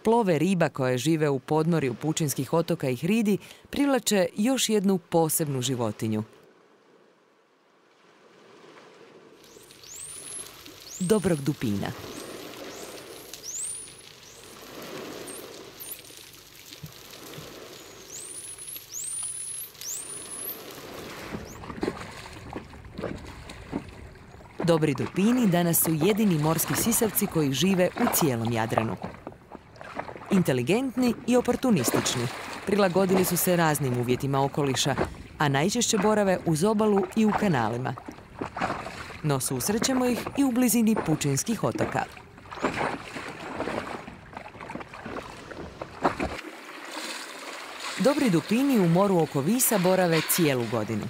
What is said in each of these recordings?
Plove riba koje žive u podmorju pučinskih otoka i hridi privlače još jednu posebnu životinju. Dobrog dupina. Dobri dupini danas su jedini morski sisavci koji žive u cijelom Jadranu. Inteligentni i oportunistični, prilagodili su se raznim uvjetima okoliša, a najčešće borave uz obalu i u kanalima. No susrećemo ih i u blizini pučinskih otoka. Dobri dupini u moru oko Visa borave cijelu godinu.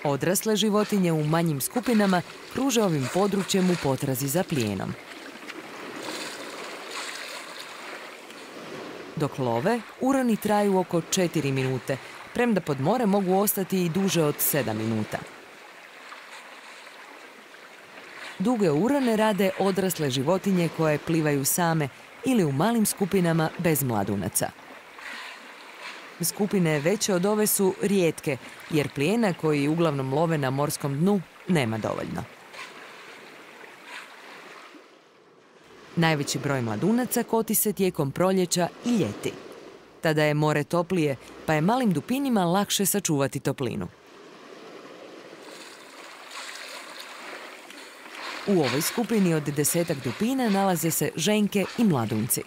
Odrasle životinje u manjim skupinama kruže ovim područjem u potrazi za plijenom. Dok love, urani traju oko 4 minute, premda pod more mogu ostati i duže od 7 minuta. Duge urane rade odrasle životinje koje plivaju same ili u malim skupinama bez mladunaca. Skupine veće od ove su rijetke, jer plijena koji uglavnom love na morskom dnu nema dovoljno. Najveći broj mladunaca koti se tijekom proljeća i ljeti. Tada je more toplije, pa je malim dupinima lakše sačuvati toplinu. U ovoj skupini od 10-ak dupina nalaze se ženke i mladunci.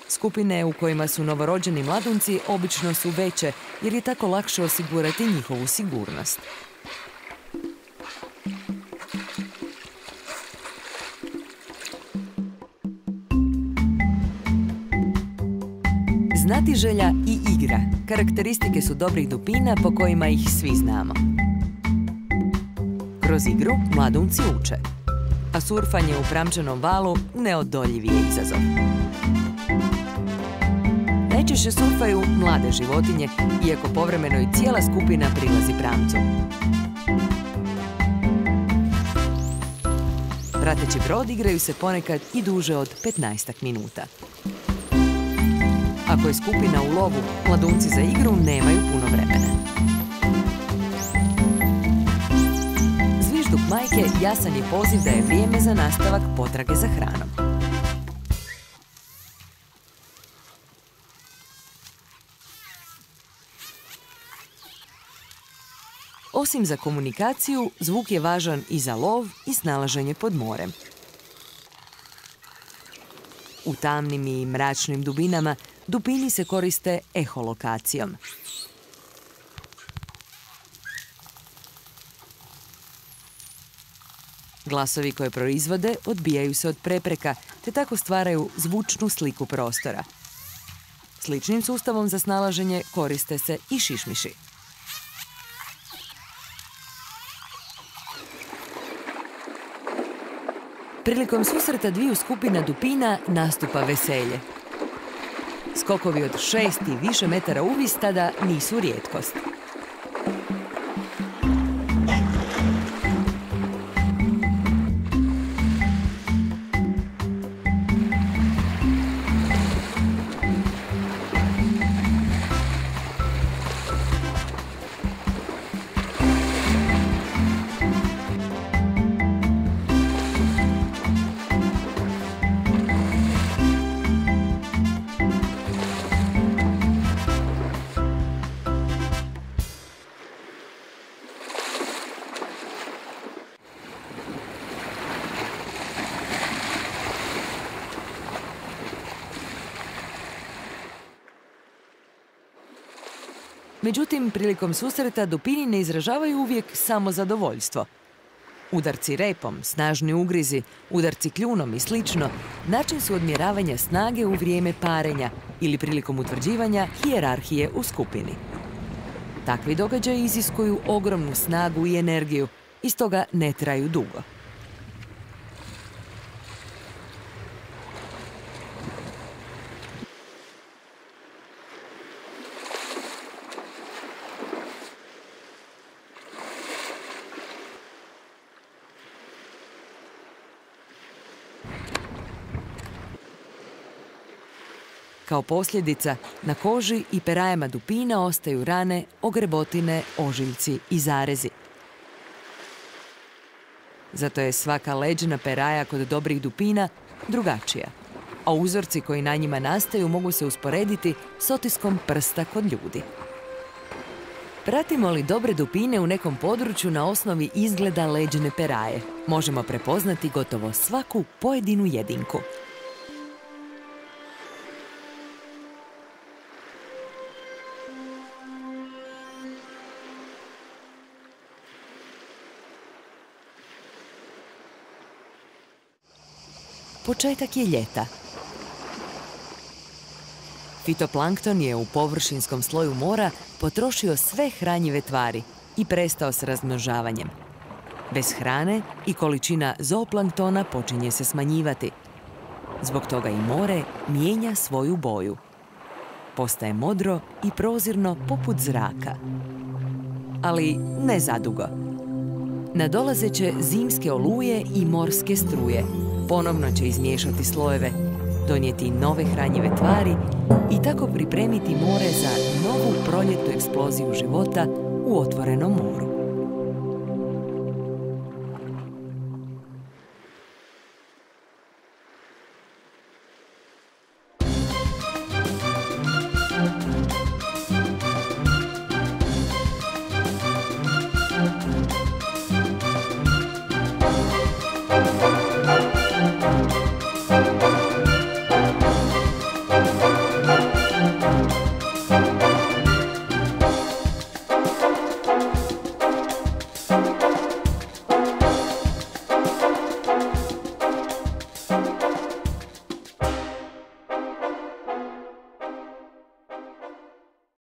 Skupine u kojima su novorođeni mladunci obično su veće, jer je tako lakše osigurati njihovu sigurnost. Znatiželja i igra karakteristike su dobrih dupina po kojima ih svi znamo. Kroz igru mladunci uče, a surfanje u pramčanom valu neodoljiv je izazov. Najčešće surfaju mlade životinje, iako povremeno i cijela skupina prilazi pramcu. Prateći brod igraju se ponekad i duže od 15 minuta. Ako je skupina u lovu, mladunci za igru nemaju puno vremena. Zvižduk majke jasan je poziv da je vrijeme za nastavak potrage za hranom. Osim za komunikaciju, zvuk je važan i za lov i snalaženje pod morem. U tamnim i mračnim dubinama dupini se koriste eholokacijom. Glasovi koje proizvode odbijaju se od prepreka, te tako stvaraju zvučnu sliku prostora. Sličnim sustavom za snalaženje koriste se i šišmiši. Prilikom susreta dviju skupina dupina nastupa veselje. Skokovi od 6 i više metara uvis tada nisu rijetkost. Međutim, prilikom susreta dupini ne izražavaju uvijek samo zadovoljstvo. Udarci repom, snažni ugrizi, udarci kljunom i slično način su odmjeravanja snage u vrijeme parenja ili prilikom utvrđivanja hijerarhije u skupini. Takvi događaji iziskuju ogromnu snagu i energiju i stoga ne traju dugo. Kao posljedica, na koži i perajama dupina ostaju rane, ogrebotine, ožiljci i zarezi. Zato je svaka leđna peraja kod dobrih dupina drugačija, a uzorci koji na njima nastaju mogu se usporediti s otiskom prsta kod ljudi. Pratimo li dobre dupine u nekom području na osnovi izgleda leđne peraje, možemo prepoznati gotovo svaku pojedinu jedinku. Početak je ljeta. Fitoplankton je u površinskom sloju mora potrošio sve hranjive tvari i prestao s razmnožavanjem. Bez hrane i količina zooplanktona počinje se smanjivati. Zbog toga i more mijenja svoju boju. Postaje modro i prozirno poput zraka. Ali ne zadugo. Nadolazeće zimske oluje i morske struje ponovno će izmiješati slojeve, donijeti nove hranjive tvari i tako pripremiti more za novu proljetnu eksploziju života u otvorenom moru.